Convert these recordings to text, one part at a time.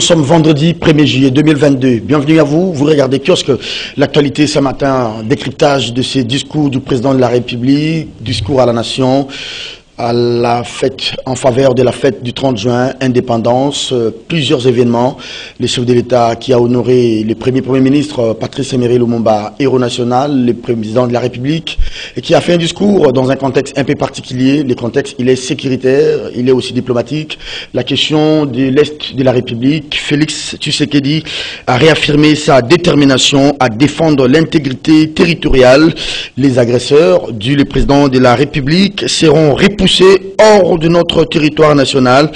Nous sommes vendredi 1er juillet 2022. Bienvenue à vous. Vous regardez Kiosque. L'actualité ce matin, décryptage de ces discours du président de la République, discours à la nation, à la fête, en faveur de la fête du 30 juin, indépendance, plusieurs événements. Le chef de l'État qui a honoré le premier ministre Patrice Emery Lumumba, héros national, le président de la République, et qui a fait un discours dans un contexte un peu particulier. Le contexte, il est sécuritaire, il est aussi diplomatique. La question de l'Est de la République, Félix Tshisekedi a réaffirmé sa détermination à défendre l'intégrité territoriale. Les agresseurs, dit le président de la République, seront repoussés hors de notre territoire national.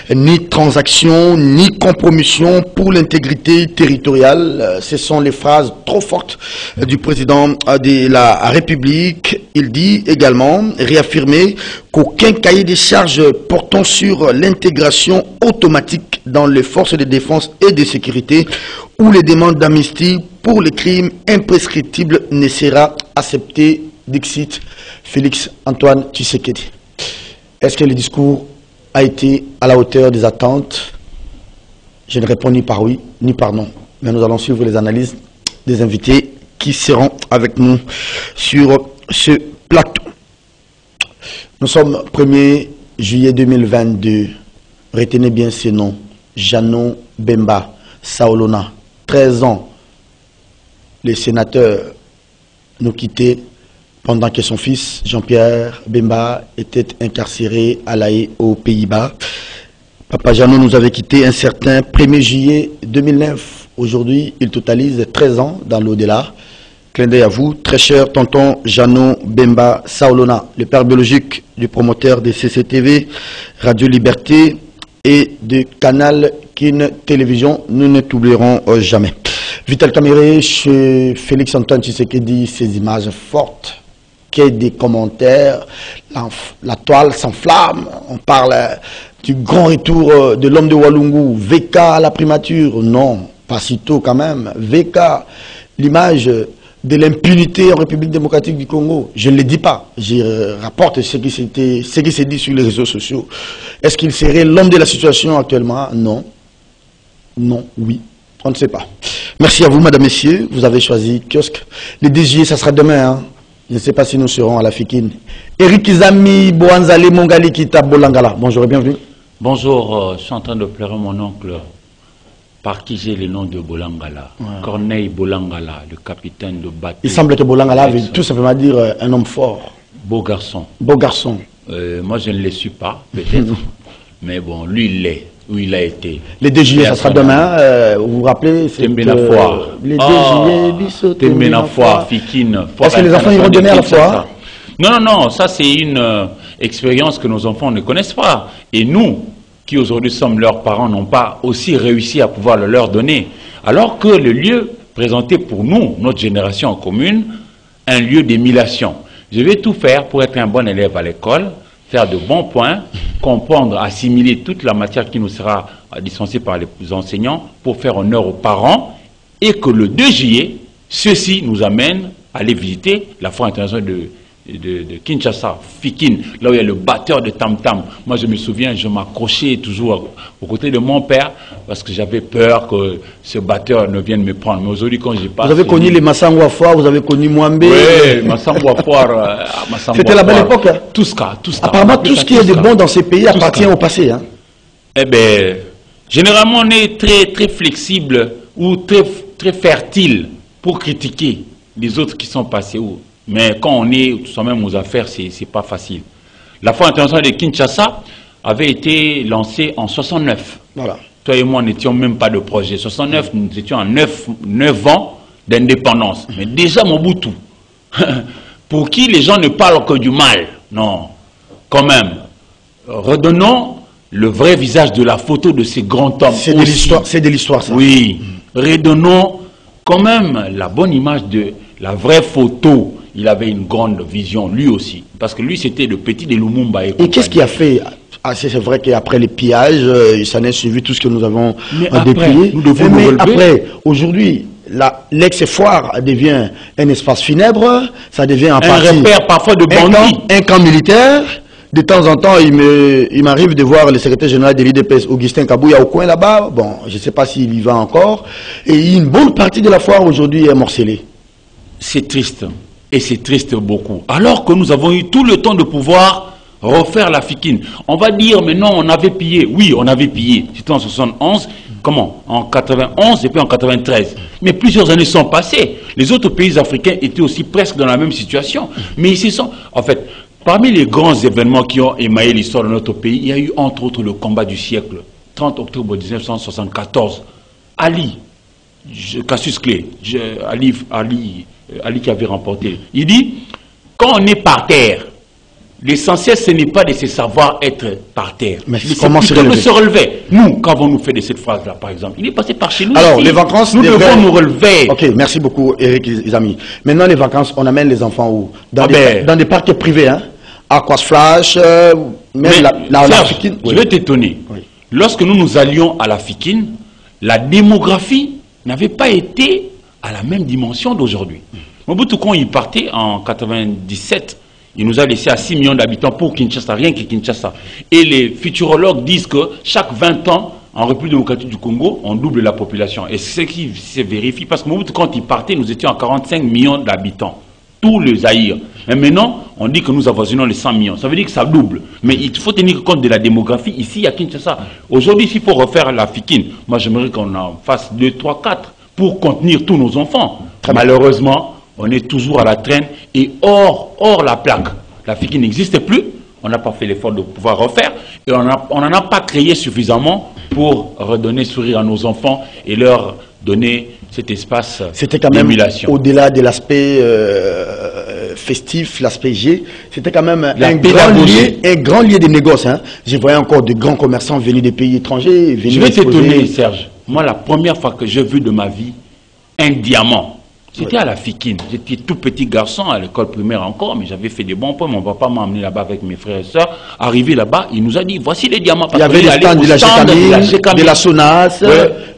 Ni transaction, ni compromission pour l'intégrité territoriale. Ce sont les phrases trop fortes du président de la République. Il dit également, réaffirmer qu'aucun cahier des charges portant sur l'intégration automatique dans les forces de défense et de sécurité ou les demandes d'amnistie pour les crimes imprescriptibles ne sera accepté, dixit Félix Antoine Tshisekedi. Est-ce que le discours a été à la hauteur des attentes? Je ne réponds ni par oui, ni par non. Mais nous allons suivre les analyses des invités qui seront avec nous sur ce plateau. Nous sommes 1er juillet 2022. Retenez bien ces noms. Jeannot Bemba Saolona, 13 ans. Les sénateurs nous quittaient pendant que son fils, Jean-Pierre Bemba, était incarcéré à La Haye, aux Pays-Bas. Papa Jeannot nous avait quitté un certain 1er juillet 2009. Aujourd'hui, il totalise 13 ans dans l'au-delà. Clin d'œil à vous, très cher tonton Jeannot Bemba Saolona, le père biologique du promoteur de CCTV, Radio Liberté et de Canal Kin Télévision. Nous ne t'oublierons jamais. Vital Caméré, chez Félix Antoine Tshisekedi, ces images fortes, des commentaires, la toile s'enflamme, on parle du grand retour de l'homme de Walungu, VK à la primature, non, pas si tôt quand même, VK, l'image de l'impunité en République démocratique du Congo, je ne le dis pas, je rapporte ce qui s'est dit sur les réseaux sociaux. Est-ce qu'il serait l'homme de la situation actuellement? Non, non, oui, on ne sait pas. Merci à vous, madame, messieurs, vous avez choisi Kiosque. Le 10 juillet, ça sera demain, hein. Je ne sais pas si nous serons à la Fikine. Eric Izami, Boanzali, Mongali, Kita, Bolangala. Bonjour et bienvenue. Bonjour, je suis en train de pleurer mon oncle, par qui j'ai le nom de Bolangala. Ouais. Corneille Bolangala, le capitaine de bateau. Il semble que Bolangala veut tout simplement dire un homme fort. Beau garçon. Beau garçon. Moi, je ne le suis pas, peut-être. Mais bon, lui, il l'est. Où il a été. Les 2 juillet, ça sera demain. Vous vous rappelez? Les 2 juillet, Tembenafouar, Fikine. Est-ce que les enfants iront donner à la fois? Non, non, non. Ça, c'est une expérience que nos enfants ne connaissent pas. Et nous, qui aujourd'hui sommes leurs parents, n'ont pas aussi réussi à pouvoir le leur donner. Alors que le lieu présenté pour nous, notre génération commune, un lieu d'émulation. Je vais tout faire pour être un bon élève à l'école, faire de bons points, comprendre, assimiler toute la matière qui nous sera dispensée par les enseignants pour faire honneur aux parents et que le 2 juillet, ceci nous amène à aller visiter la foire internationale de Kinshasa, Fikine, là où il y a le batteur de tam-tam. Moi, je me souviens, je m'accrochais toujours aux côtés de mon père parce que j'avais peur que ce batteur ne vienne me prendre. Mais aujourd'hui, quand j'y passe... Vous avez connu les Massangwa Foire, vous avez connu Mwambe. Oui, Massangwa Foire. C'était la belle époque. Hein? Tout ce cas. Apparemment, tout ce qui est de bon dans ces pays appartient au passé. Hein? Eh bien, généralement, on est très, très flexible ou très, très fertile pour critiquer les autres qui sont passés. Mais quand on est soi-même aux affaires, c'est pas facile. La foire internationale de Kinshasa avait été lancée en 69. Voilà. Toi et moi, nous n'étions même pas de projet. 69, nous étions en 9 ans d'indépendance. Mais déjà, Mobutu, pour qui les gens ne parlent que du mal. Non, quand même. Redonnons le vrai visage de la photo de ces grands hommes. C'est de l'histoire, ça. Oui. Redonnons quand même la bonne image de la vraie photo. Il avait une grande vision, lui aussi. Parce que lui, c'était le petit de Lumumba. Et qu'est-ce qui a fait? C'est vrai qu'après les pillages, ça n'a suivi tout ce que nous avons déployé. Nous devons nous relever. Après, aujourd'hui, l'ex-foire devient un espace funèbre, ça devient un repère parfois de bandits. Un camp militaire. De temps en temps, il m'arrive de voir le secrétaire général de l'IDPS, Augustin Kabouya, au coin là-bas. Bon, je ne sais pas s'il y va encore. Et une bonne partie de la foire aujourd'hui est morcelée. C'est triste. Et c'est triste beaucoup. Alors que nous avons eu tout le temps de pouvoir refaire la Fikine. On va dire, mais non, on avait pillé. Oui, on avait pillé. C'était en 71. Comment? En 91 et puis en 93. Mais plusieurs années sont passées. Les autres pays africains étaient aussi presque dans la même situation. Mais ils se sont... En fait, parmi les grands événements qui ont émaillé l'histoire de notre pays, il y a eu entre autres le combat du siècle. 30 octobre 1974. Ali, Cassius Clay, Ali qui avait remporté. Il dit, quand on est par terre, l'essentiel, ce n'est pas de se savoir être par terre. Mais comment se relever? Nous, qu'avons-nous fait de cette phrase-là, par exemple? Il est passé par chez nous. Alors, les vacances... Nous devons nous relever. Ok, merci beaucoup, Eric, les amis. Maintenant, les vacances, on amène les enfants où? Dans des parcs privés, hein? Aquas Flash, même la Fikine. Je vais t'étonner. Oui. Lorsque nous allions à la Fikine, la démographie n'avait pas été à la même dimension d'aujourd'hui. Mobutu, quand il partait en 97, il nous a laissé à 6 millions d'habitants pour Kinshasa, rien que Kinshasa. Et les futurologues disent que chaque 20 ans, en République démocratique du Congo, on double la population. Et c'est ce qui se vérifie, parce que Mobutu, quand il partait, nous étions à 45 millions d'habitants. Tous les Zaïre. Mais maintenant, on dit que nous avoisinons les 100 millions. Ça veut dire que ça double. Mais il faut tenir compte de la démographie ici à Kinshasa. Aujourd'hui, s'il faut refaire la Fikine, moi j'aimerais qu'on en fasse 2, 3, 4 pour contenir tous nos enfants. Malheureusement, on est toujours à la traîne et hors la plaque. La Fikine n'existe plus. On n'a pas fait l'effort de pouvoir refaire. Et on n'en a pas créé suffisamment pour redonner sourire à nos enfants et leur donner cet espace d'émulation. C'était quand même, au-delà de l'aspect festif, l'aspect G, c'était quand même un grand lieu de négoce. Hein. Je voyais encore de grands commerçants venus des pays étrangers. Je vais t'étonner, Serge. Moi, la première fois que j'ai vu de ma vie un diamant, c'était à la Fikine. J'étais tout petit garçon à l'école primaire encore, mais j'avais fait des bons points. Mon papa m'a emmené là-bas avec mes frères et sœurs. Arrivé là-bas, il nous a dit, voici les diamants. Il y avait les stands de la GECAMI, de la SONAS,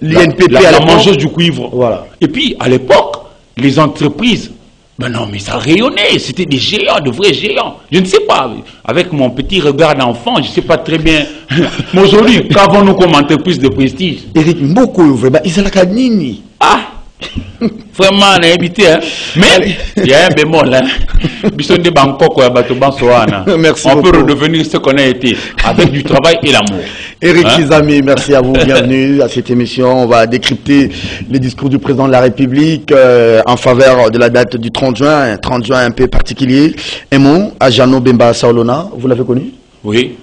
l'INPP, la mangeuse du cuivre. Voilà. Et puis, à l'époque, les entreprises, ben non, mais ça rayonnait. C'était des géants, de vrais géants. Je ne sais pas, avec mon petit regard d'enfant, je ne sais pas très bien. Mais aujourd'hui, qu'avons-nous comme entreprise de prestige? Eric, beaucoup, vraiment, ils ont la canini. Ah! Vraiment, on a habité, hein. Mais il y a un bémol, hein. Merci on beaucoup. peut redevenir ce qu'on a été avec du travail et l'amour. Eric Kizami, merci à vous, bienvenue à cette émission. On va décrypter les discours du président de la République en faveur de la date du 30 juin, un 30 juin un peu particulier. Un mot à Jano Bemba Saolona, vous l'avez connu? Oui.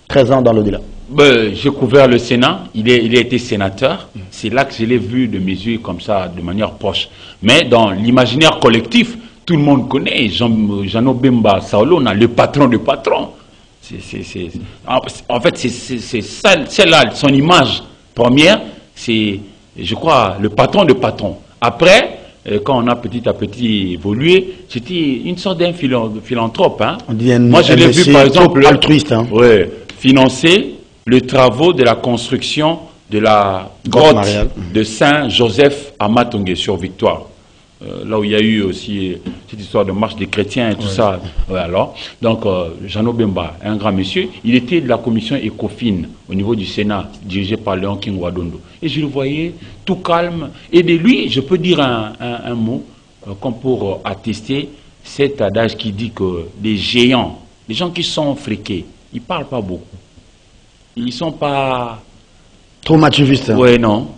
13 ans dans l'au-delà. J'ai couvert le Sénat, il a été sénateur, c'est là que je l'ai vu de mes yeux comme ça, de manière proche. Mais dans l'imaginaire collectif, tout le monde connaît Jano Bemba Saolona, le patron de patrons. En fait, c'est celle-là, son image première, c'est, je crois, le patron de patrons. Après, quand on a petit à petit évolué, c'était une sorte d'un philanthrope. Hein. Moi, je l'ai vu, par exemple, altruiste, hein. Financer les travaux de la construction de la grotte de Saint-Joseph à Matongé sur Victoire. Là où il y a eu aussi cette histoire de marche des chrétiens et tout ça. Alors, donc, Jano Bemba, un grand monsieur, il était de la commission ECOFIN au niveau du Sénat, dirigé par Léon King Wadondo. Et je le voyais tout calme. Et de lui, je peux dire un mot, comme pour attester cet adage qui dit que les géants, les gens qui sont friqués, ils ne parlent pas beaucoup. Ils ne sont pas... Trop machiavélistes. Oui, non.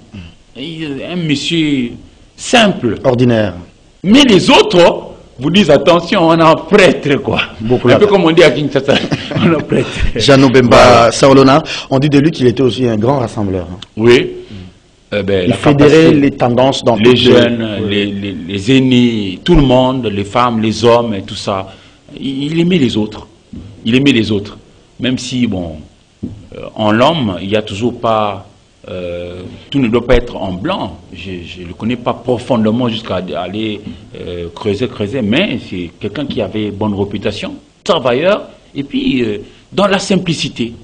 Un monsieur simple. Ordinaire. Mais les autres vous disent attention, on a un prêtre, quoi. Beaucoup un peu comme on dit à Kinshasa, on a un prêtre. Jano Bemba Saolona, on dit de lui qu'il était aussi un grand rassembleur. Oui. Il fédérait les tendances dans les jeunes, les aînés, tout le monde, les femmes, les hommes et tout ça. Il aimait les autres. Il aimait les autres. Même si, bon, en l'homme, il n'y a toujours pas... tout ne doit pas être en blanc. Je ne le connais pas profondément jusqu'à aller creuser, mais c'est quelqu'un qui avait bonne réputation, travailleur, et puis dans la simplicité.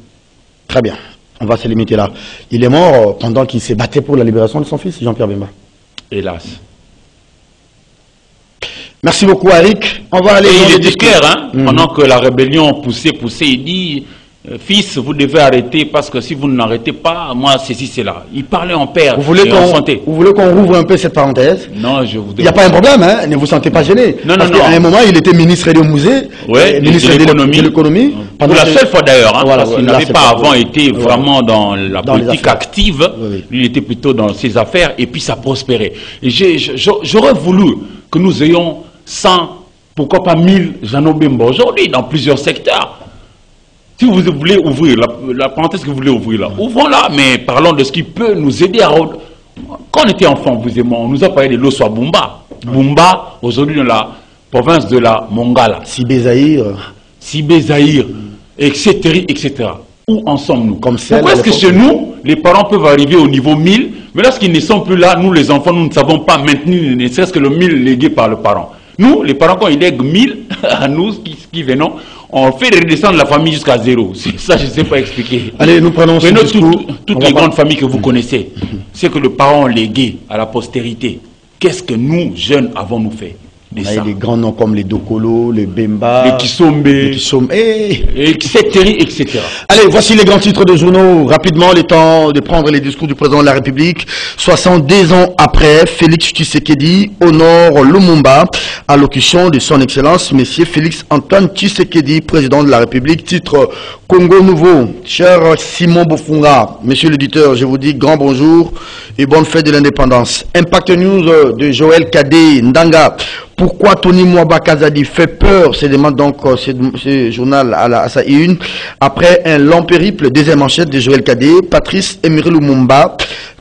Très bien, on va se limiter là. Il est mort pendant qu'il s'est battu pour la libération de son fils, Jean-Pierre Bemba. Hélas. Merci beaucoup, Eric. On va aller. Et il était clair, hein, pendant que la rébellion poussait, il dit fils, vous devez arrêter parce que si vous n'arrêtez pas, moi, ceci, c'est là. Il parlait en père. Vous voulez qu'on rouvre un peu cette parenthèse? Non, je vous. Il n'y a pas un problème, hein? Ne vous sentez pas gêné. Non, parce non, qu'à un moment, il était ministre du musée, ministre de l'économie. Pour la seule fois d'ailleurs, hein, voilà, parce qu'il n'avait pas avant été vraiment dans la politique active. Lui, il était plutôt dans ses affaires et puis ça prospérait. Et j'aurais voulu que nous ayons 100, pourquoi pas 1000 Jeannot Bemba aujourd'hui dans plusieurs secteurs. Si vous voulez ouvrir, la parenthèse que vous voulez ouvrir là, ouvrons-la, mais parlons de ce qui peut nous aider à... Quand on était enfant, vous et moi, on nous a parlé de l'Oswa Bumba. Bumba, aujourd'hui dans la province de la Mongala. Sibé Zahir, etc., etc. Où en sommes-nous? Pourquoi est-ce que chez nous, les parents peuvent arriver au niveau 1000, mais lorsqu'ils ne sont plus là, nous les enfants, nous ne savons pas maintenir ne serait-ce que le 1000 légué par le parent. Nous, les parents, quand ils lèguent 1000 à nous, qui venons, on fait redescendre la famille jusqu'à 0. Ça, je ne sais pas expliquer. Allez, nous prenons toutes les grandes familles que vous connaissez. C'est que le parent légué à la postérité. Qu'est-ce que nous, jeunes, avons-nous fait? On a des grands noms comme les Dokolo, les Bemba, les Kisombe, etc., etc. Allez, voici les grands titres de journaux. Rapidement, le temps de prendre les discours du président de la République. 70 ans après, Félix Tshisekedi honore Lumumba, allocution de son Excellence, Monsieur Félix Antoine Tshisekedi, président de la République. Titre Congo Nouveau. Cher Simon Bofunga, Monsieur l'éditeur, je vous dis grand bonjour et bonne fête de l'indépendance. Impact News de Joël Kadé Ndanga. Pourquoi Tony Mwaba Kazadi fait peur? Se demande donc ce journal à sa une. Après un long périple, deuxième manchette de Joël Kadé, Patrice Emery Lumumba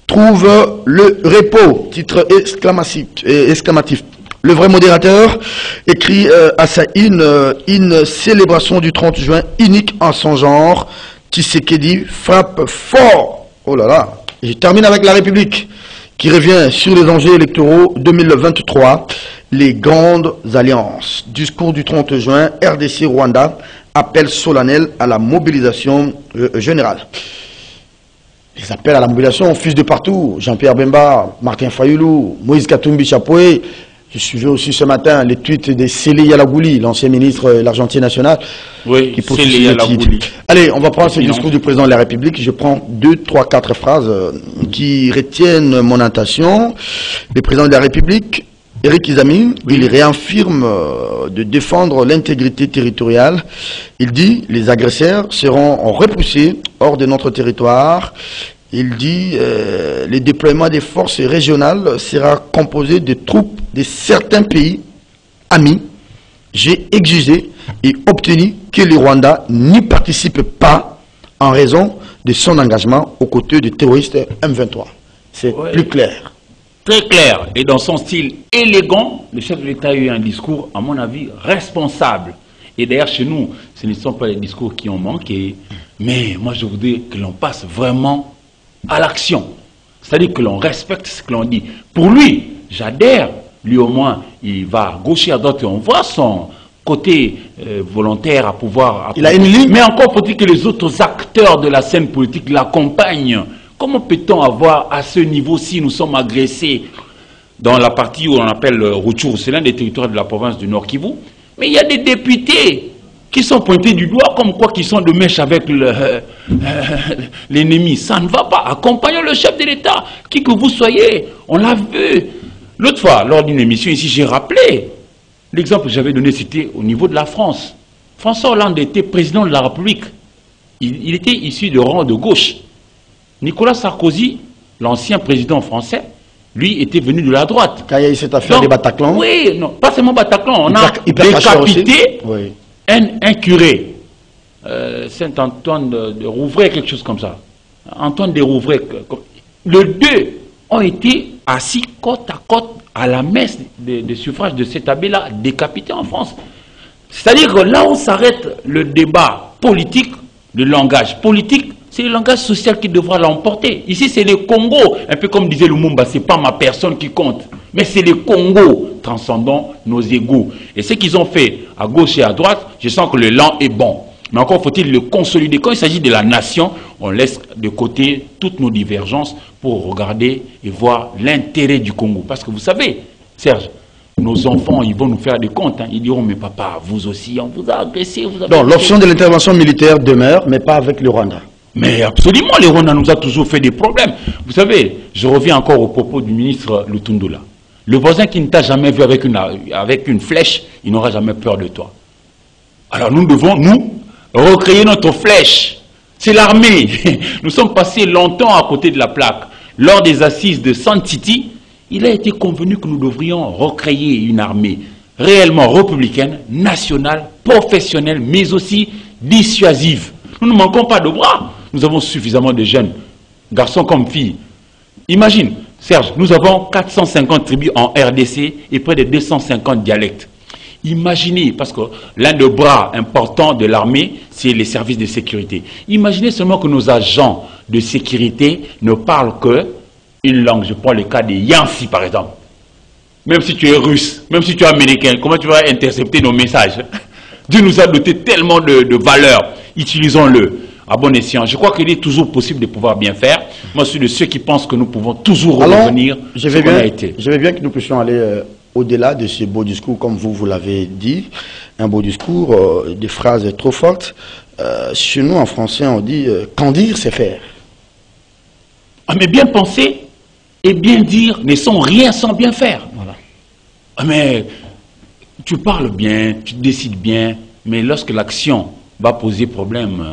trouve le repos. Titre exclamatif. Le vrai modérateur écrit à sa une célébration du 30 juin unique en son genre. Tshisekedi frappe fort. Oh là là. Je termine avec La République qui revient sur les enjeux électoraux 2023. Les grandes alliances. Discours du 30 juin, RDC-Rwanda, appel solennel à la mobilisation générale. Les appels à la mobilisation fusent de partout. Jean-Pierre Bemba, Martin Fayoulou, Moïse Katumbi Chapoué. Je suivais aussi ce matin les tweets de Célé Yalagouli, l'ancien ministre de l'Argentine nationale. Oui, qui Célé Yalagouli. Allez, on va prendre ce discours du président de la République. Je prends 2, 3, 4 phrases qui retiennent mon attention. Le président de la République, Éric Izami, il réaffirme de défendre l'intégrité territoriale. Il dit les agresseurs seront repoussés hors de notre territoire. Il dit le déploiement des forces régionales sera composé de troupes de certains pays amis. J'ai exigé et obtenu que le Rwanda n'y participe pas en raison de son engagement aux côtés des terroristes M23. C'est plus clair. Très clair, et dans son style élégant, le chef de l'État a eu un discours, à mon avis, responsable. Et d'ailleurs, chez nous, ce ne sont pas les discours qui ont manqué, mais moi je voudrais que l'on passe vraiment à l'action. C'est-à-dire que l'on respecte ce que l'on dit. Pour lui, j'adhère, lui au moins, il va à gauche et à droite, et on voit son côté volontaire à pouvoir... Il a une ligne. Mais encore faut-il que les autres acteurs de la scène politique l'accompagnent. Comment peut-on avoir à ce niveau, si nous sommes agressés dans la partie où on appelle Rutshuru, c'est l'un des territoires de la province du Nord Kivu, mais il y a des députés qui sont pointés du doigt comme quoi qu'ils sont de mèche avec l'ennemi. Ça ne va pas. Accompagnons le chef de l'État, qui que vous soyez. On l'a vu. L'autre fois, lors d'une émission ici, j'ai rappelé l'exemple que j'avais donné, c'était au niveau de la France. François Hollande était président de la République. Il était issu de rang de gauche. Nicolas Sarkozy, l'ancien président français, lui était venu de la droite. Quand il y a eu cette affaire des Bataclan. Oui, non, pas seulement Bataclan. On a décapité un curé, Saint-Antoine de Rouvray, quelque chose comme ça. Antoine de Rouvray. Les deux ont été assis côte à côte à la messe de suffrage de cet abbé-là, décapité en France. C'est-à-dire que là où s'arrête le débat politique, le langage politique, c'est le langage social qui devra l'emporter. Ici, c'est le Congo. Un peu comme disait Lumumba, ce n'est pas ma personne qui compte. Mais c'est le Congo, transcendant nos égos. Et ce qu'ils ont fait à gauche et à droite, je sens que le l'élan est bon. Mais encore faut-il le consolider. Quand il s'agit de la nation, on laisse de côté toutes nos divergences pour regarder et voir l'intérêt du Congo. Parce que vous savez, Serge, nos enfants, ils vont nous faire des comptes. Hein. Ils diront, mais papa, vous aussi, on vous a agressé. Donc l'option de l'intervention militaire demeure, mais pas avec le Rwanda. Mais absolument, le Rwanda nous a toujours fait des problèmes. Vous savez, je reviens encore au propos du ministre Lutundula. Le voisin qui ne t'a jamais vu avec une flèche, il n'aura jamais peur de toi. Alors nous devons, nous, recréer notre flèche. C'est l'armée. Nous sommes passés longtemps à côté de la plaque. Lors des assises de Santiti, il a été convenu que nous devrions recréer une armée réellement républicaine, nationale, professionnelle, mais aussi dissuasive. Nous ne manquons pas de bras. Nous avons suffisamment de jeunes, garçons comme filles. Imagine, Serge, nous avons 450 tribus en RDC et près de 250 dialectes. Imaginez, parce que l'un des bras importants de l'armée, c'est les services de sécurité. Imaginez seulement que nos agents de sécurité ne parlent qu'une langue. Je prends le cas des Yansi, par exemple. Même si tu es russe, même si tu es américain, comment tu vas intercepter nos messages? Dieu nous a doté tellement de valeurs. Utilisons-le à bon escient. Je crois qu'il est toujours possible de pouvoir bien faire. Moi, je suis de ceux qui pensent que nous pouvons toujours revenir je veux bien que nous puissions aller au-delà de ce beau discours, comme vous l'avez dit. Un beau discours, des phrases trop fortes. Chez nous, en français, on dit qu'en dire, c'est faire. Ah, mais bien penser et bien dire ne sont rien sans bien faire. Voilà. Ah, mais tu parles bien, tu décides bien, mais lorsque l'action va poser problème,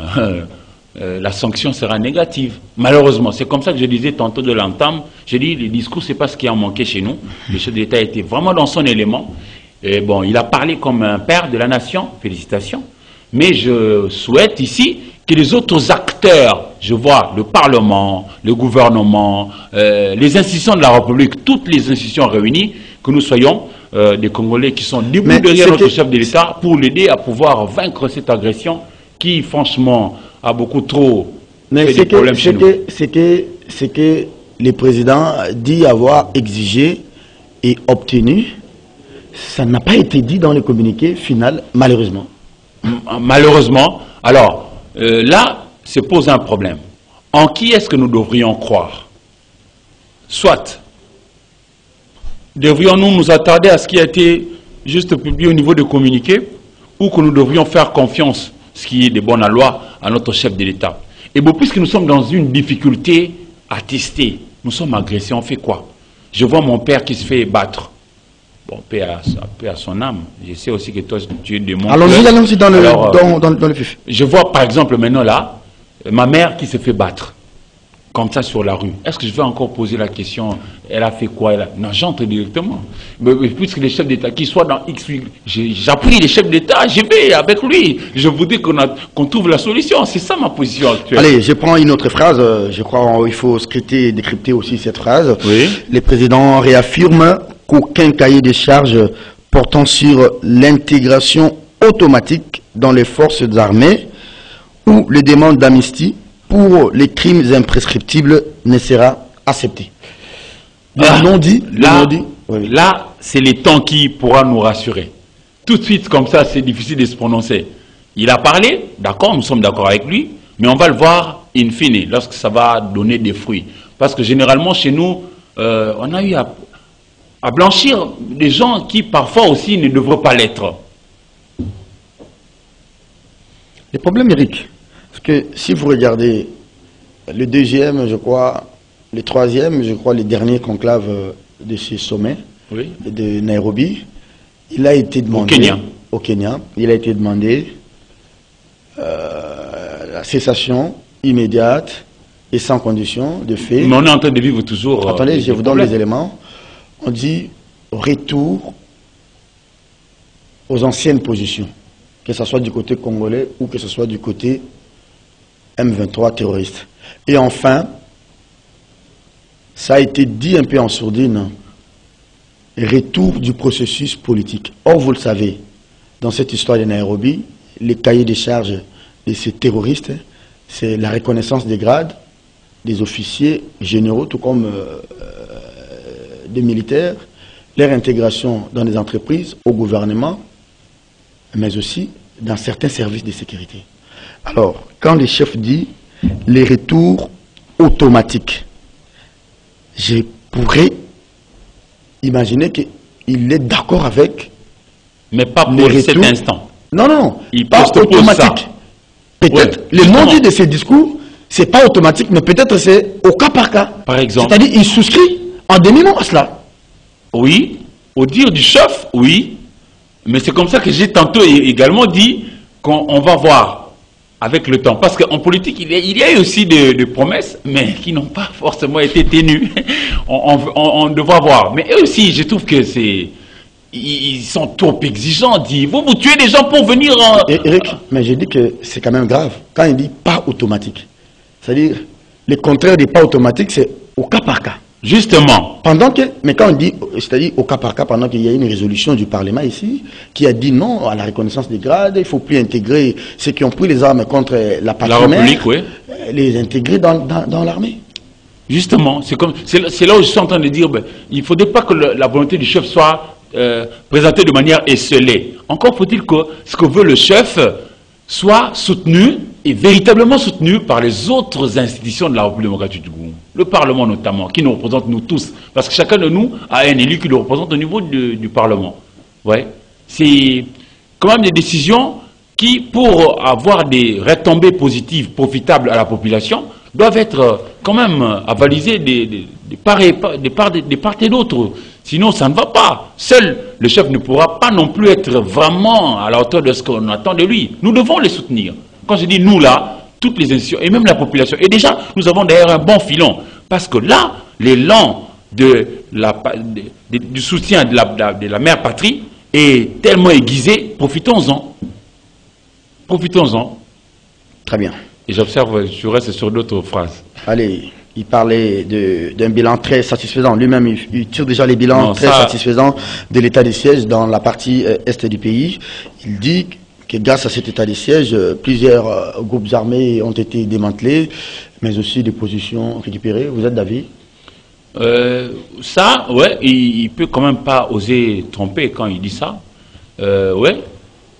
la sanction sera négative. Malheureusement, c'est comme ça que je disais tantôt de l'entame. Je dis, le discours, c'est pas ce qui a manqué chez nous. Le chef de l'État était vraiment dans son élément. Et bon, il a parlé comme un père de la nation. Félicitations. Mais je souhaite ici que les autres acteurs, je vois le Parlement, le gouvernement, les institutions de la République, toutes les institutions réunies, que nous soyons des Congolais qui sont debout derrière notre chef de l'État pour l'aider à pouvoir vaincre cette agression qui, franchement, a beaucoup trop fait des problèmes chez nous. C'est que le président dit avoir exigé et obtenu, ça n'a pas été dit dans le communiqué final, malheureusement. Malheureusement. Alors, là, se pose un problème. En qui est-ce que nous devrions croire? Soit, devrions-nous nous attarder à ce qui a été juste publié au niveau du communiqué, ou que nous devrions faire confiance, ce qui est de bonne loi, à notre chef de l'État. Et bon, puisque nous sommes dans une difficulté à tester, nous sommes agressés, on fait quoi? Je vois mon père qui se fait battre. Bon, paix à son âme. Je sais aussi que toi, tu es de mon Alors, nous allons aussi dans le vif. Je vois par exemple maintenant là, ma mère qui se fait battre, comme ça sur la rue. Est-ce que je vais encore poser la question, elle a fait quoi? Non, j'entre directement. Mais puisque les chefs d'État, qu'ils soient dans X, j'appuie les chefs d'État, je vais avec lui. Je voudrais qu'on trouve la solution. C'est ça ma position actuelle. Allez, je prends une autre phrase. Je crois qu'il faut scruter et décrypter aussi cette phrase. Oui. Le président réaffirme qu'aucun cahier de charges portant sur l'intégration automatique dans les forces armées ou les demandes d'amnistie pour les crimes imprescriptibles ne sera accepté. Là, c'est les temps qui pourra nous rassurer. Tout de suite, comme ça, c'est difficile de se prononcer. Il a parlé, d'accord, nous sommes d'accord avec lui, mais on va le voir in fine, lorsque ça va donner des fruits. Parce que généralement, chez nous, on a eu à blanchir des gens qui, parfois aussi, ne devraient pas l'être. Le problème, Eric, parce que si vous regardez le deuxième, je crois, le troisième, je crois, les derniers conclaves de ce sommet de Nairobi, il a été demandé au Kenya, il a été demandé la cessation immédiate et sans condition de fait. Mais on est en train de vivre toujours. Attendez, je vous donne les éléments. On dit retour aux anciennes positions, que ce soit du côté congolais ou que ce soit du côté M23 terroriste. Et enfin, ça a été dit un peu en sourdine, retour du processus politique. Or, vous le savez, dans cette histoire de Nairobi, les cahiers des charges de ces terroristes, c'est la reconnaissance des grades des officiers généraux, tout comme des militaires, leur intégration dans les entreprises, au gouvernement, mais aussi dans certains services de sécurité. Alors, quand le chef dit les retours automatiques, je pourrais imaginer que il est d'accord avec... Mais pas pour cet instant. Non, non, il pas automatique. Peut-être, le non-dit de ces discours, c'est pas automatique, mais peut-être c'est au cas par cas. Par exemple. C'est-à-dire, il souscrit en demi-mot à cela. Oui, au dire du chef, oui. Mais c'est comme ça que j'ai tantôt également dit qu'on va voir avec le temps. Parce qu'en politique, il y a eu aussi des promesses, mais qui n'ont pas forcément été tenues. On devra voir. Mais eux aussi, je trouve que ils sont trop exigeants. Vous tuez des gens pour venir... Eric, mais j'ai dit que c'est quand même grave. Quand il dit pas automatique, c'est-à-dire, le contraire des pas automatique, c'est au cas par cas. Justement. Mais quand on dit, c'est-à-dire au cas par cas, pendant qu'il y a une résolution du Parlement ici, qui a dit non à la reconnaissance des grades, il ne faut plus intégrer ceux qui ont pris les armes contre la patrie, la République, oui. Les intégrer dans l'armée. Justement, c'est là où je suis en train de dire, il ne faudrait pas que la volonté du chef soit présentée de manière esselée. Encore faut-il que ce que veut le chef soit soutenu et véritablement soutenu par les autres institutions de la République démocratique du Congo. Le Parlement notamment, qui nous représente nous tous. Parce que chacun de nous a un élu qui le représente au niveau du Parlement. Ouais. C'est quand même des décisions qui, pour avoir des retombées positives, profitables à la population, doivent être quand même avalisées des part et d'autre. Sinon, ça ne va pas. Seul le chef ne pourra pas non plus être vraiment à la hauteur de ce qu'on attend de lui. Nous devons les soutenir. Quand je dis nous là, toutes les institutions et même la population. Et déjà, nous avons d'ailleurs un bon filon. Parce que là, l'élan du soutien de la mère patrie est tellement aiguisé. Profitons-en. Profitons-en. Très bien. Et j'observe, je reste sur d'autres phrases. Allez, il parlait d'un bilan très satisfaisant. Lui-même, il tire déjà les bilans satisfaisants de l'état de siège dans la partie est du pays. Il dit que grâce à cet état de siège, plusieurs groupes armés ont été démantelés, mais aussi des positions récupérées. Vous êtes d'avis? Ça, ouais, il peut quand même pas oser tromper quand il dit ça. Ouais,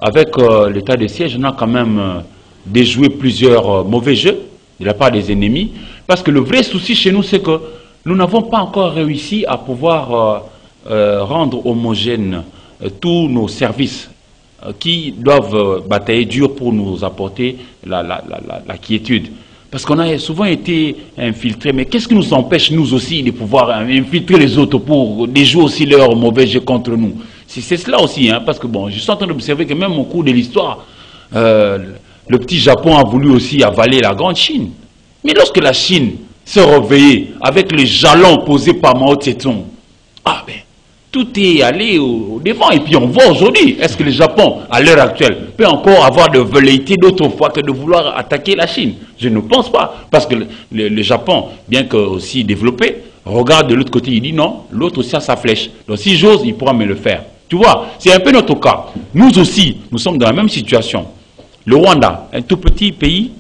avec l'état de siège, on a quand même déjoué plusieurs mauvais jeux de la part des ennemis. Parce que le vrai souci chez nous, c'est que nous n'avons pas encore réussi à pouvoir rendre homogènes tous nos services qui doivent batailler dur pour nous apporter la quiétude. Parce qu'on a souvent été infiltrés, mais qu'est-ce qui nous empêche, nous aussi, de pouvoir infiltrer les autres pour déjouer aussi leurs mauvais jeux contre nous? C'est cela aussi, hein, parce que bon, je suis en train d'observer que même au cours de l'histoire, le petit Japon a voulu aussi avaler la grande Chine. Mais lorsque la Chine s'est réveillée avec les jalons posés par Mao Tse-tung, tout est allé au devant. Et puis on voit aujourd'hui, est-ce que le Japon, à l'heure actuelle, peut encore avoir de velléité d'autrefois que de vouloir attaquer la Chine? Je ne pense pas. Parce que le Japon, bien que aussi développé, regarde de l'autre côté, il dit non, l'autre aussi a sa flèche. Donc si j'ose, il pourra me le faire. Tu vois, c'est un peu notre cas. Nous aussi, nous sommes dans la même situation. Le Rwanda, un tout petit pays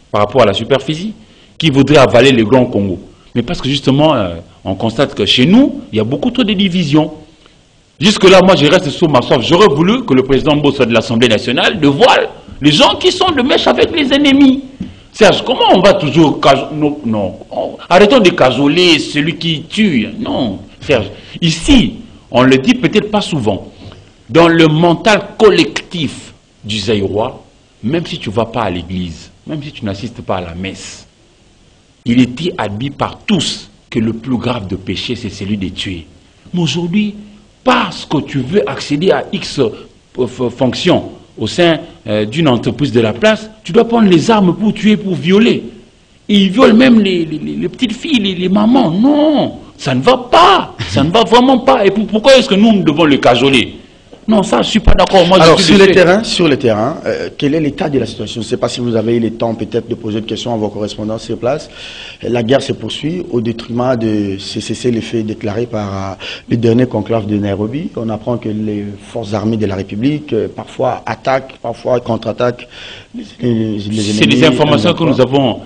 par rapport à la superficie, qui voudrait avaler le Grand Congo. Mais parce que justement, on constate que chez nous, il y a beaucoup trop de divisions. Jusque-là, moi, je reste sur ma soif. J'aurais voulu que le président Bosso de l'Assemblée nationale dévoile les gens qui sont de mèche avec les ennemis. Serge, comment on va toujours... Non, arrêtons de cajoler celui qui tue. Non, Serge. Ici, on le dit peut-être pas souvent. Dans le mental collectif du Zaïrois, même si tu ne vas pas à l'église, même si tu n'assistes pas à la messe, il était admis par tous que le plus grave de péché, c'est celui de tuer. Mais aujourd'hui, parce que tu veux accéder à X fonctions au sein d'une entreprise de la place, tu dois prendre les armes pour tuer, pour violer. Et ils violent même les petites filles, les mamans. Non, ça ne va pas. Ça ne va vraiment pas. Et pourquoi est-ce que nous devons le cajoler? Non, ça, je ne suis pas d'accord. Alors, sur le terrain, quel est l'état de la situation? Je ne sais pas si vous avez eu le temps peut-être de poser une question à vos correspondants sur place. La guerre se poursuit au détriment de ces cessez-le-feu déclarés par le dernier conclave de Nairobi. On apprend que les forces armées de la République parfois attaquent, parfois contre-attaquent les ennemis. C'est des informations que nous avons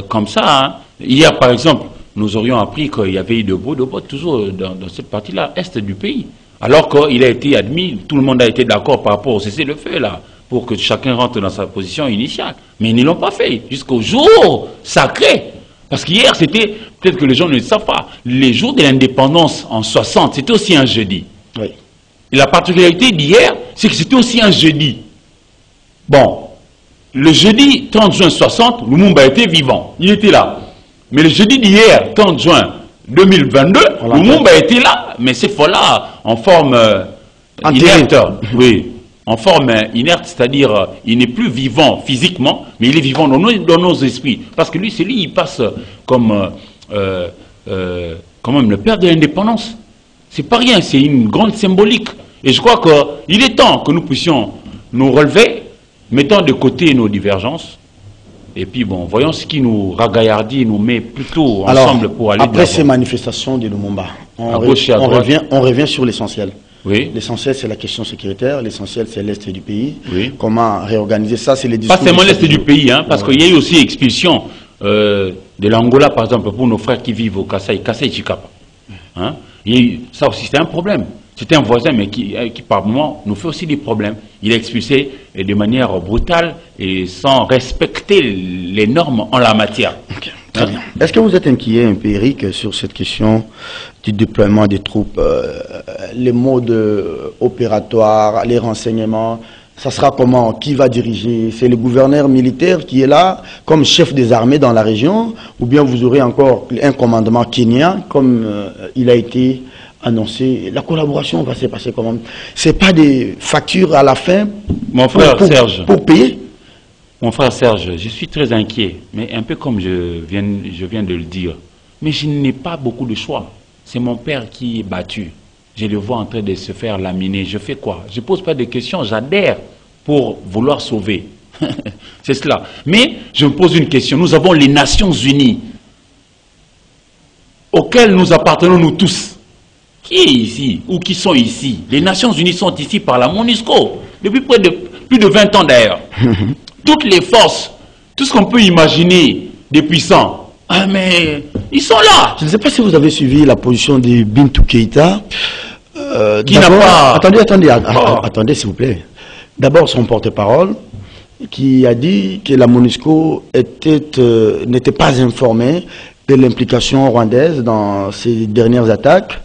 comme ça. Hein. Hier, par exemple, nous aurions appris qu'il y avait eu de beaux toujours dans cette partie-là, est du pays. Alors qu'il a été admis, tout le monde a été d'accord par rapport au cessez-le-feu là, pour que chacun rentre dans sa position initiale. Mais ils ne l'ont pas fait, jusqu'au jour sacré. Parce qu'hier, c'était, peut-être que les gens ne le savent pas, les jours de l'indépendance en 60, c'était aussi un jeudi. Oui. Et la particularité d'hier, c'est que c'était aussi un jeudi. Bon, le jeudi 30 juin 60, Lumumba était vivant. Il était là. Mais le jeudi d'hier, 30 juin 2022, Lumumba était là. Mais cette fois-là, en forme inerte. Oui, en forme inerte, c'est-à-dire il n'est plus vivant physiquement, mais il est vivant dans nos esprits. Parce que lui, c'est lui, il passe comme quand même le père de l'indépendance. C'est pas rien, c'est une grande symbolique. Et je crois qu'il est temps que nous puissions nous relever, mettant de côté nos divergences, et puis bon, voyons ce qui nous ragaillardit, nous met plutôt ensemble pour aller après ces manifestations de Lumumba, on revient sur l'essentiel. Oui. L'essentiel, c'est la question sécuritaire, l'essentiel, c'est l'Est du pays. Oui. Comment réorganiser ça, c'est les discours. Pas seulement l'Est du pays, hein, parce qu'il y a eu aussi expulsion de l'Angola, par exemple, pour nos frères qui vivent au Kasaï Chikapa. Hein? Ça aussi, c'était un problème. C'était un voisin, mais qui par moment, nous fait aussi des problèmes. Il est expulsé de manière brutale et sans respecter les normes en la matière. Okay, très bien. Est-ce que vous êtes inquiet, un peu, Eric, sur cette question du déploiement des troupes, les modes opératoires, les renseignements? Ça sera comment? Qui va diriger? C'est le gouverneur militaire qui est là comme chef des armées dans la région? Ou bien vous aurez encore un commandement kenyan comme il a été annoncé? La collaboration va se passer comment? C'est pas des factures à la fin Serge, pour payer? Mon frère Serge, je suis très inquiet, mais un peu comme je viens de le dire. Mais je n'ai pas beaucoup de choix. C'est mon père qui est battu. Je le vois en train de se faire laminer. Je fais quoi? Je ne pose pas de questions, j'adhère pour vouloir sauver. C'est cela. Mais je me pose une question. Nous avons les Nations Unies, auxquelles nous appartenons nous tous. Qui est ici ou qui sont ici? Les Nations Unies sont ici par la MONUSCO, depuis plus de 20 ans d'ailleurs. Toutes les forces, tout ce qu'on peut imaginer des puissants, mais ils sont là. Je ne sais pas si vous avez suivi la position de Bintou Keïta. Qui n'a pas... Attendez s'il vous plaît. D'abord son porte-parole qui a dit que la MONUSCO n'était pas informée de l'implication rwandaise dans ces dernières attaques.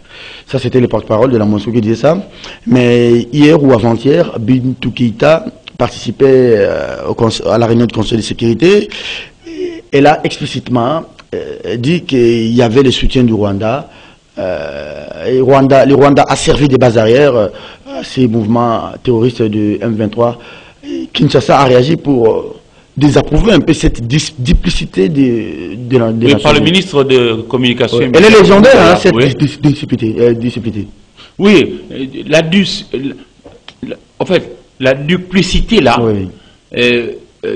Ça, c'était le porte-parole de la MONUSCO qui disait ça. Mais hier ou avant-hier, Bintou Keïta participait à la réunion du Conseil de sécurité. Elle a explicitement dit qu'il y avait le soutien du Rwanda. Le Rwanda a servi de base arrière à ces mouvements terroristes de M23. Kinshasa a réagi pour désapprouver un peu cette duplicité de la par le ministre de Communication. Oui. Elle est légendaire, hein, cette duplicité. Oui, en fait, la duplicité là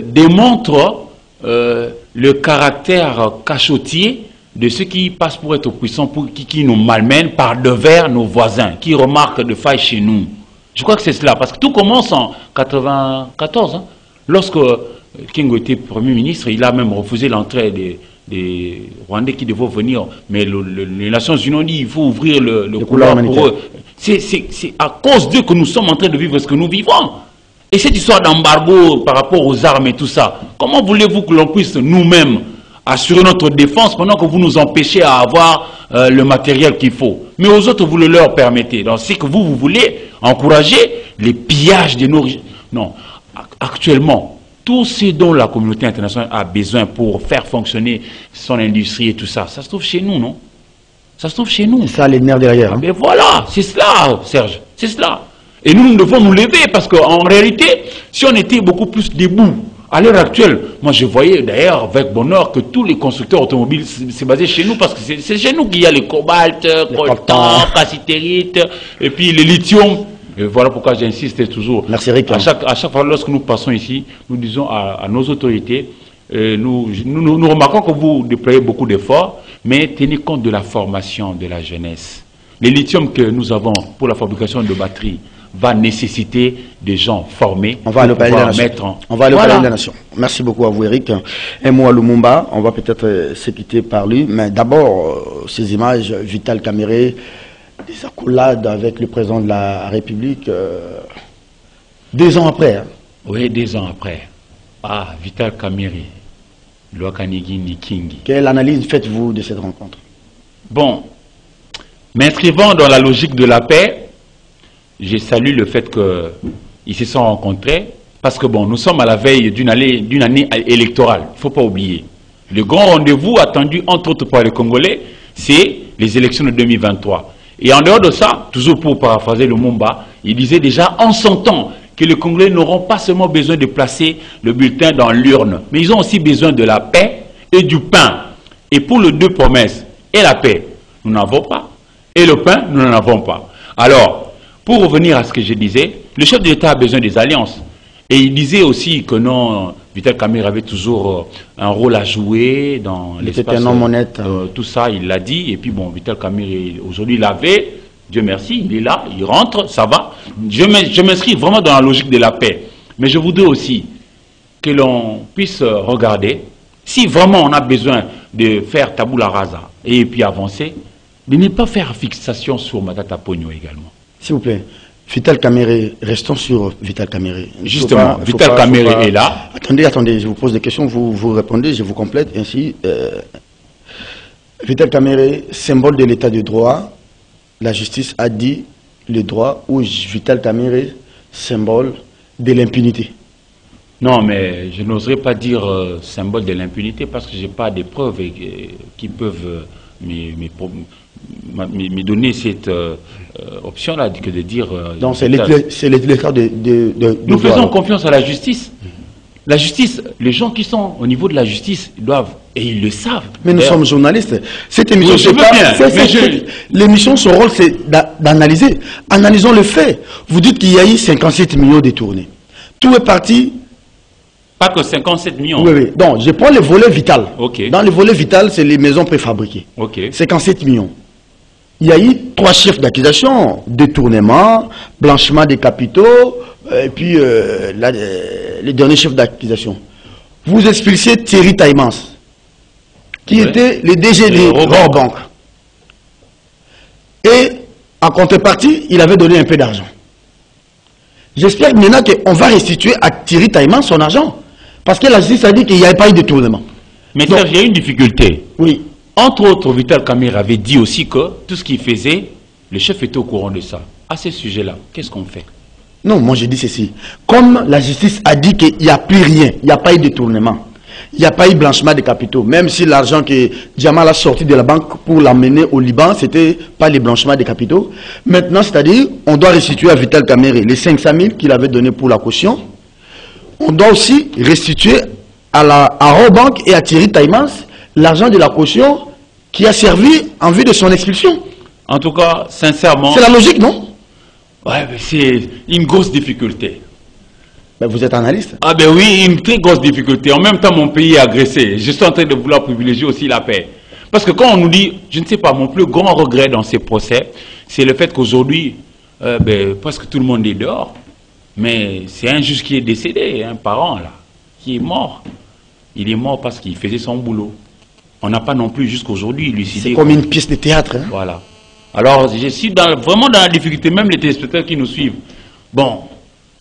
démontre le caractère cachotier de ceux qui passent pour être puissants, qui nous malmènent par devers nos voisins, qui remarquent de failles chez nous. Je crois que c'est cela, parce que tout commence en 1994, hein, lorsque Kingo était Premier ministre, il a même refusé l'entrée des Rwandais qui devaient venir, mais les Nations Unies ont dit qu'il faut ouvrir le couloir pour eux. C'est à cause d'eux que nous sommes en train de vivre ce que nous vivons. Et cette histoire d'embargo par rapport aux armes et tout ça, comment voulez-vous que l'on puisse nous-mêmes assurer notre défense pendant que vous nous empêchez à avoir le matériel qu'il faut? Mais aux autres, vous le leur permettez. Donc c'est que vous voulez encourager les pillages de nos... Non, actuellement, tout ce dont la communauté internationale a besoin pour faire fonctionner son industrie et tout ça, ça se trouve chez nous, non? Ça se trouve chez nous. C'est ça les nerfs derrière. Mais voilà, c'est cela, Serge, c'est cela. Et nous devons nous lever parce qu'en réalité, si on était beaucoup plus debout, à l'heure actuelle, moi je voyais d'ailleurs avec bonheur que tous les constructeurs automobiles c'est basé chez nous parce que c'est chez nous qu'il y a le cobalt, coltan, cassitérite et puis le lithium. Et voilà pourquoi j'insiste toujours. Merci Eric. À chaque fois lorsque nous passons ici, nous disons à nos autorités, nous remarquons que vous déployez beaucoup d'efforts, mais tenez compte de la formation de la jeunesse. Le lithium que nous avons pour la fabrication de batteries va nécessiter des gens formés. On va aller au Palais de la Nation. On va aller au Palais de la Nation. Merci beaucoup à vous, Eric. Un mot à Lumumba. On va peut-être se quitter par lui. Mais d'abord, ces images, Vital Kamerhe, des accolades avec le président de la République, 2 ans après. Hein. Oui, 2 ans après. Ah, Vital Kamerhe, Lwakanigi Nikingi. Quelle analyse faites-vous de cette rencontre? Bon, m'inscrivant dans la logique de la paix, j'ai salué le fait qu'ils se sont rencontrés, parce que bon, nous sommes à la veille d'une année électorale, il ne faut pas oublier. Le grand rendez-vous attendu, entre autres par les Congolais, c'est les élections de 2023. Et en dehors de ça, toujours pour paraphraser Lumumba, il disait déjà en son temps que les Congolais n'auront pas seulement besoin de placer le bulletin dans l'urne, mais ils ont aussi besoin de la paix et du pain. Et pour les deux promesses, et la paix, nous n'avons pas, et le pain, nous n'en avons pas. Alors, pour revenir à ce que je disais, le chef de l'État a besoin des alliances. Et il disait aussi que non, Vital Kamerhe avait toujours un rôle à jouer dans l'espace. C'était un homme honnête. Tout ça, il l'a dit. Et puis bon, Vital Kamerhe, aujourd'hui, il l'avait. Dieu merci, il est là, il rentre, ça va. Je m'inscris vraiment dans la logique de la paix. Mais je voudrais aussi que l'on puisse regarder, si vraiment on a besoin de faire tabula rasa et puis avancer, de ne pas faire fixation sur Matata Ponyo également. S'il vous plaît. Vital Kamerhe, restons sur Vital Kamerhe. Justement, Vital Kamerhe est là. Attendez, je vous pose des questions, vous répondez, je vous complète ainsi. Vital Kamerhe, symbole de l'état de droit, la justice a dit le droit, ou Vital Kamerhe, symbole de l'impunité. Non, mais je n'oserais pas dire symbole de l'impunité parce que je n'ai pas de preuves qui peuvent me donner cette option-là que de dire... Donc c'est l'état de nous faisons confiance à la justice. La justice, les gens qui sont au niveau de la justice doivent, et ils le savent. Mais nous sommes journalistes. Cette émission, oui, l'émission, son rôle, c'est d'analyser. Analysons le fait. Vous dites qu'il y a eu 57 millions détournés. Tout est parti... Pas que 57 millions. Oui, oui. Donc, je prends le volet vital. Okay. Dans le volet vital, c'est les maisons préfabriquées. Okay. 57 millions. Il y a eu 3 chefs d'accusation. Détournement, blanchiment des capitaux, et puis le dernier chef d'accusation. Vous expulsez Thierry Taïmans, qui était le DG de Robank. Et, en contrepartie, il avait donné un peu d'argent. J'espère maintenant qu'on va restituer à Thierry Taïmans son argent. Parce que la justice a dit qu'il n'y avait pas eu de détournement. Mais Serge, il y a une difficulté. Oui. Entre autres, Vital Kamerhe avait dit aussi que tout ce qu'il faisait, le chef était au courant de ça. À ce sujet-là, qu'est-ce qu'on fait? Non, moi je dis ceci. Comme la justice a dit qu'il n'y a plus rien, il n'y a pas eu de détournement, il n'y a pas eu blanchiment de capitaux, même si l'argent que Djamal a sorti de la banque pour l'emmener au Liban, ce n'était pas les blanchiments de capitaux. Maintenant, c'est-à-dire, on doit restituer à Vital Kamerhe les 500 000 qu'il avait donnés pour la caution. On doit aussi restituer à Robank et à Thierry Taïmans l'argent de la caution qui a servi en vue de son expulsion. En tout cas, sincèrement... C'est la logique, non? Ouais, mais c'est une grosse difficulté. Ben, vous êtes analyste. Ah ben oui, une très grosse difficulté. En même temps, mon pays est agressé. Je suis en train de vouloir privilégier aussi la paix. Parce que quand on nous dit, je ne sais pas, mon plus grand regret dans ces procès, c'est le fait qu'aujourd'hui, presque tout le monde est dehors. Mais c'est un juge qui est décédé, un parent là, qui est mort. Il est mort parce qu'il faisait son boulot. On n'a pas non plus jusqu'aujourd'hui élucidé. C'est comme une pièce de théâtre. Hein? Voilà. Alors, je suis vraiment dans la difficulté, même les téléspectateurs qui nous suivent. Bon,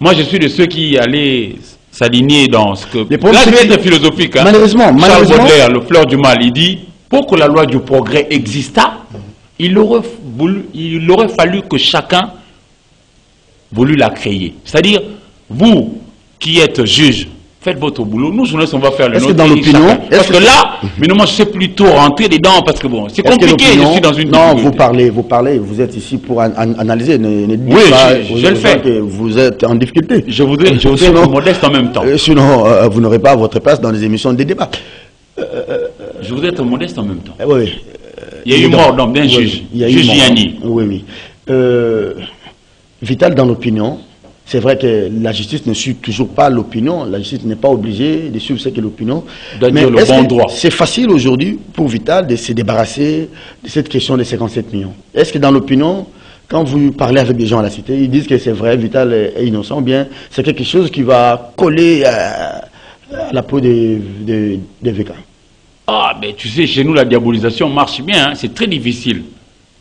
moi je suis de ceux qui allaient s'aligner dans ce que... Là, je vais être philosophique. Hein? Malheureusement, Charles Baudelaire, le fleur du mal, il dit, pour que la loi du progrès existât, il aurait fallu que chacun voulu la créer. C'est-à-dire, vous qui êtes juge, faites votre boulot. Nous, journalistes, on va faire le nôtre. Dans l'opinion, parce que là, mais non, moi, je sais plutôt rentrer dedans parce que bon, c'est compliqué. Je suis dans une non, vous parlez. Vous êtes ici pour analyser. Oui, je le fais. Que vous êtes en difficulté. Je voudrais être modeste en même temps. Sinon, vous n'aurez pas votre place dans les émissions de débat. Je voudrais être modeste en même temps. Oui. Il y a eu mort d'un juge. Juge Yanni. Oui. Vital, dans l'opinion, c'est vrai que la justice ne suit toujours pas l'opinion. La justice n'est pas obligée de suivre ce que l'opinion. Mais c'est facile aujourd'hui pour Vital de se débarrasser de cette question des 57 millions. Est-ce que dans l'opinion, quand vous parlez avec des gens à la cité, ils disent que c'est vrai, Vital est innocent, bien c'est quelque chose qui va coller à la peau des VK? Ah, mais tu sais, chez nous, la diabolisation marche bien. Hein. C'est très difficile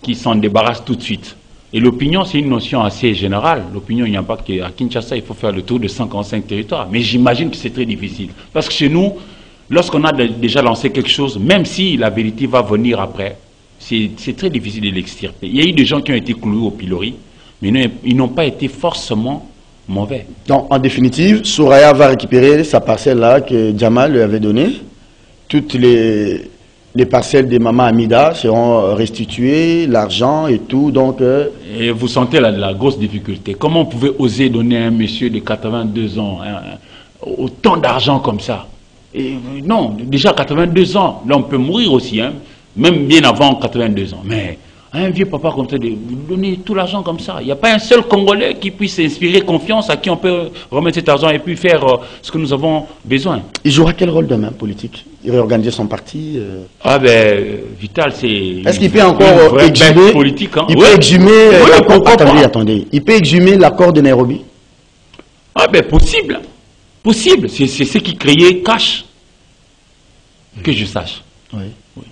qu'ils s'en débarrassent tout de suite. Et l'opinion, c'est une notion assez générale. L'opinion, il n'y a pas qu'à Kinshasa, il faut faire le tour de 55 territoires. Mais j'imagine que c'est très difficile. Parce que chez nous, lorsqu'on a déjà lancé quelque chose, même si la vérité va venir après, c'est très difficile de l'extirper. Il y a eu des gens qui ont été cloués au pilori mais ils n'ont pas été forcément mauvais. Donc, en définitive, Soraya va récupérer sa parcelle-là que Djamal lui avait donnée. Toutes les parcelles de Maman Amida seront restituées, l'argent et tout. Donc, Et vous sentez la grosse difficulté. Comment vous pouvez oser donner à un monsieur de 82 ans autant d'argent comme ça? Et, non, déjà 82 ans, là on peut mourir aussi, hein, même bien avant 82 ans. Mais un vieux papa comme ça, de donner tout l'argent comme ça, il n'y a pas un seul Congolais qui puisse inspirer confiance, à qui on peut remettre cet argent et puis faire ce que nous avons besoin. Il jouera quel rôle demain politique? Il réorganiser son parti Ah ben, Vital, c'est... Est-ce qu'il peut encore exhumer politique, hein? Il peut exhumer l'accord... attendez. Il peut exhumer l'accord de Nairobi? Ah ben, possible. Possible. C'est ce qui créait Cash. Que je sache. Oui. Oui.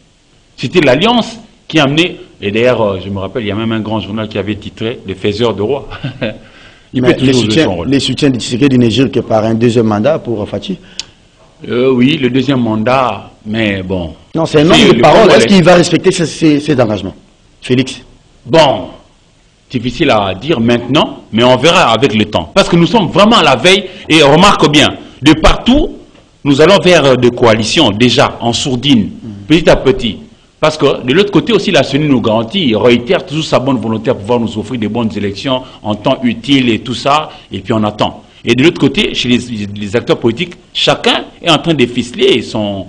C'était l'alliance qui a amené... Et d'ailleurs, je me rappelle, il y a même un grand journal qui avait titré « Les faiseurs de roi ». Il peut toujours jouer son rôle. Les soutiens du Tshisekedi du Niger que par un deuxième mandat pour Fathi? Oui, le deuxième mandat, mais bon... Non, c'est un homme de parole. Est-ce qu'il va respecter ses engagements, Félix? Bon, difficile à dire maintenant, mais on verra avec le temps. Parce que nous sommes vraiment à la veille, et remarque bien, de partout, nous allons vers des coalitions, déjà, en sourdine, petit à petit. Parce que de l'autre côté aussi, la CENI nous garantit, il réitère toujours sa bonne volonté à pouvoir nous offrir des bonnes élections en temps utile et tout ça, et puis on attend. Et de l'autre côté, chez les acteurs politiques, chacun est en train de ficeler son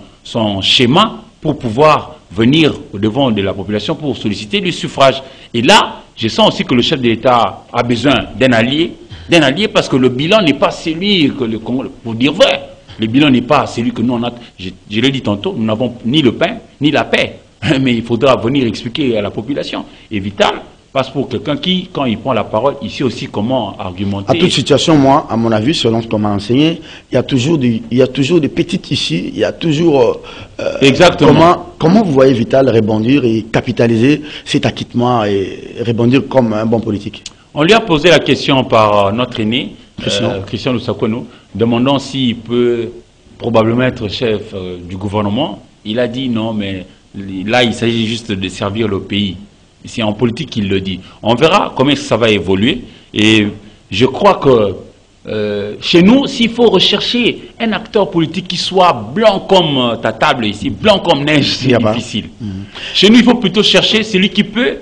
schéma pour pouvoir venir au devant de la population pour solliciter le suffrage. Et là, je sens aussi que le chef de l'État a besoin d'un allié parce que le bilan n'est pas celui que le Congo, pour dire vrai, le bilan n'est pas celui que nous on a. Je l'ai dit tantôt, nous n'avons ni le pain, ni la paix. Mais il faudra venir expliquer à la population. Et Vital passe pour quelqu'un qui, quand il prend la parole, il sait aussi comment argumenter. À toute situation, moi, à mon avis, selon ce qu'on m'a enseigné, il y a toujours des petites ici, il y a toujours... Exactement. Comment vous voyez Vital rebondir et capitaliser cet acquittement et rebondir comme un bon politique? On lui a posé la question par notre aîné, Christian Lusakono, demandant s'il peut probablement être chef du gouvernement. Il a dit non, mais là, il s'agit juste de servir le pays. C'est en politique qu'il le dit. On verra comment ça va évoluer. Et je crois que chez nous, s'il faut rechercher un acteur politique qui soit blanc comme ta table ici, blanc comme neige, c'est difficile. Chez nous, il faut plutôt chercher celui qui peut,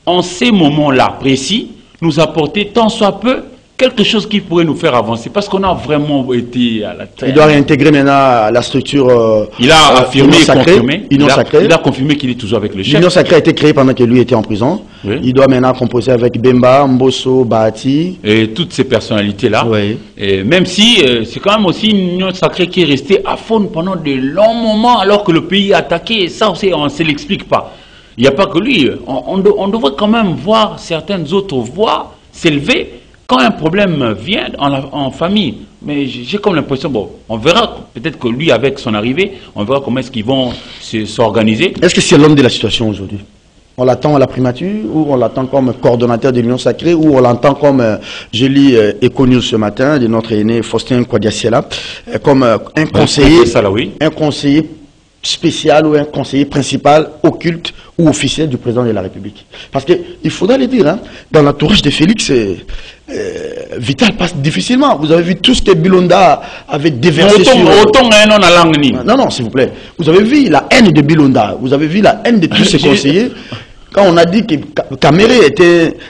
en ces moments-là précis, nous apporter tant soit peu quelque chose qui pourrait nous faire avancer, parce qu'on a vraiment été à la terre. Il doit réintégrer maintenant la structure. Il a affirmé et confirmé. Il a confirmé qu'il est toujours avec le chef. L'Union sacrée a été créée pendant que lui était en prison. Oui. Il doit maintenant composer avec Bemba, Mbosso, Bahati. Et toutes ces personnalités-là. Oui. Et même si c'est quand même aussi une Union sacrée qui est restée à faune pendant de longs moments, alors que le pays est attaqué. Ça aussi, on ne se l'explique pas. Il n'y a pas que lui. On devrait quand même voir certaines autres voix s'élever quand un problème vient en famille. Mais j'ai comme l'impression, bon, on verra peut-être que lui, avec son arrivée, on verra comment est-ce qu'ils vont s'organiser. Est-ce que c'est l'homme de la situation aujourd'hui? On l'attend à la primature, ou on l'attend comme coordonnateur de l'Union sacrée, ou on l'entend comme, je lis Econews ce matin, de notre aîné Faustin Kwadiasiela, comme un conseiller, un conseiller spécial ou un conseiller principal occulte ou officiel du président de la République. Parce qu'il faudra le dire, hein, dans l'entourage de Félix, Vital passe difficilement. Vous avez vu tout ce que Bilonda avait déversé Non, non, s'il vous plaît. Vous avez vu la haine de Bilonda. Vous avez vu la haine de tous ses conseillers. Quand on a dit que Kamere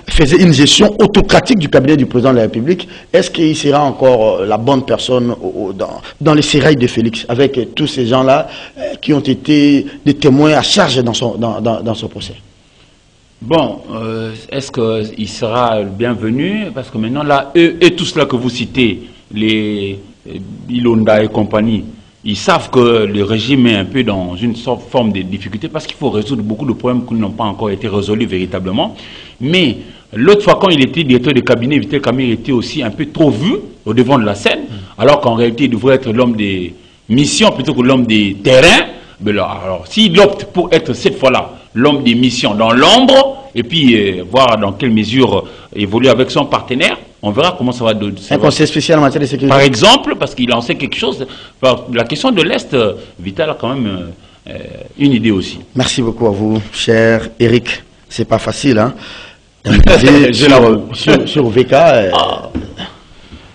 faisait une gestion autocratique du cabinet du président de la République, est-ce qu'il sera encore la bonne personne dans les sérails de Félix, avec tous ces gens-là qui ont été des témoins à charge dans son procès? Bon, est-ce qu'il sera le bienvenu? Parce que maintenant, là, eux et tout cela que vous citez, les Bilonda et compagnie, ils savent que le régime est un peu dans une forme de difficulté parce qu'il faut résoudre beaucoup de problèmes qui n'ont pas encore été résolus véritablement. Mais l'autre fois, quand il était directeur de cabinet, Vital Kamerhe était aussi un peu trop vu au devant de la scène, alors qu'en réalité, il devrait être l'homme des missions plutôt que l'homme des terrains. Alors, s'il opte pour être cette fois-là l'homme des missions dans l'ombre, et puis voir dans quelle mesure évoluer avec son partenaire, on verra comment ça va donner. Un conseil spécial en matière de sécurité. Par exemple, parce qu'il en sait quelque chose. La question de l'Est, Vital a quand même une idée aussi. Merci beaucoup à vous, cher Eric. C'est pas facile, hein. sur VK,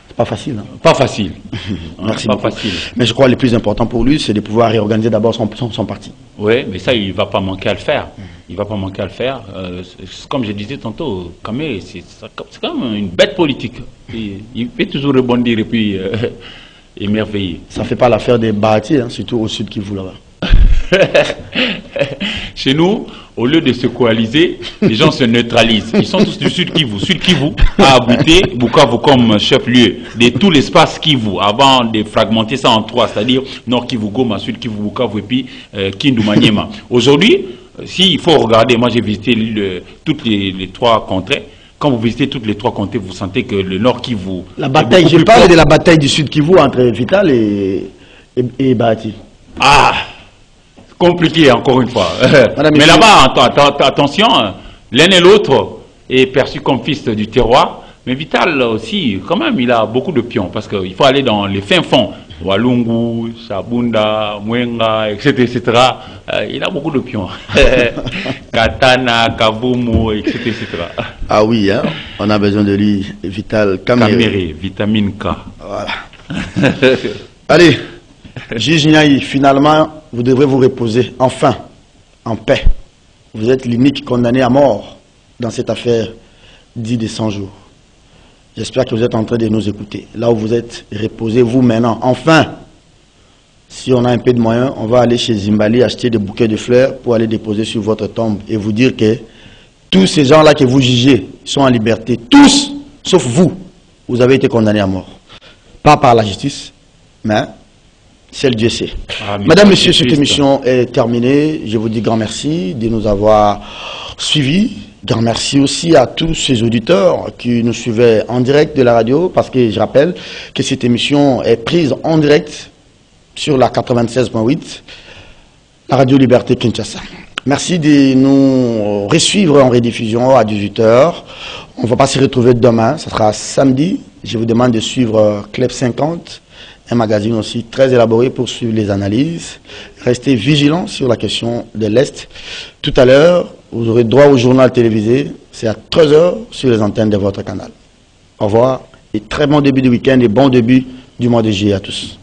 c'est pas facile. Hein. Pas facile. Merci pas beaucoup. facile. Mais je crois que le plus important pour lui, c'est de pouvoir réorganiser d'abord son parti. Oui, mais ça, il ne va pas manquer à le faire. Il va pas manquer à le faire. Comme je disais tantôt, Kamé, c'est quand même une bête politique. Il peut toujours rebondir et puis émerveiller. Ça ne fait pas l'affaire des Bahati, hein, surtout au sud Kivu là-bas. Chez nous, au lieu de se coaliser, les gens se neutralisent. Ils sont tous du Sud Kivu. Sud Kivu a abrité Bukavu comme chef-lieu de tout l'espace Kivu, avant de fragmenter ça en trois, c'est-à-dire Nord Kivu, Goma, Sud Kivu, Bukavu et puis Kindu Maniema. Aujourd'hui, s'il faut regarder, moi j'ai visité toutes les trois contrées. Quand vous visitez toutes les trois contrées, vous sentez que le Nord Kivu... La bataille, je parle de la bataille du Sud Kivu entre Vital et Bahati. Ah, compliqué encore une fois. Mais là-bas, attention, l'un et l'autre est perçu comme fils du terroir. Mais Vital aussi, quand même, il a beaucoup de pions parce qu'il faut aller dans les fins fonds. Walungu, Sabunda, Mwenga, etc. Il a beaucoup de pions. Katana, Kavumu, etc. Ah oui, hein, on a besoin de lui, Vital Kamere, vitamine K. Voilà. Allez, Juge Niaï, finalement, vous devrez vous reposer, enfin, en paix. Vous êtes l'unique condamné à mort dans cette affaire dite de 100 jours. J'espère que vous êtes en train de nous écouter. Là où vous êtes, reposez-vous maintenant. Enfin, si on a un peu de moyens, on va aller chez Zimbali acheter des bouquets de fleurs pour aller déposer sur votre tombe et vous dire que tous ces gens-là que vous jugez sont en liberté. Tous, sauf vous, vous avez été condamnés à mort. Pas par la justice, mais seul Dieu sait. Madame, Monsieur, cette émission est terminée. Je vous dis grand merci de nous avoir suivis. Grand merci aussi à tous ces auditeurs qui nous suivaient en direct de la radio, parce que je rappelle que cette émission est prise en direct sur la 96.8, la Radio Liberté Kinshasa. Merci de nous resuivre en rediffusion à 18h. On ne va pas se retrouver demain, ça sera samedi. Je vous demande de suivre Club 50, un magazine aussi très élaboré pour suivre les analyses. Restez vigilants sur la question de l'Est. Tout à l'heure, vous aurez droit au journal télévisé. C'est à 13h sur les antennes de votre canal. Au revoir et très bon début de week-end et bon début du mois de juillet à tous.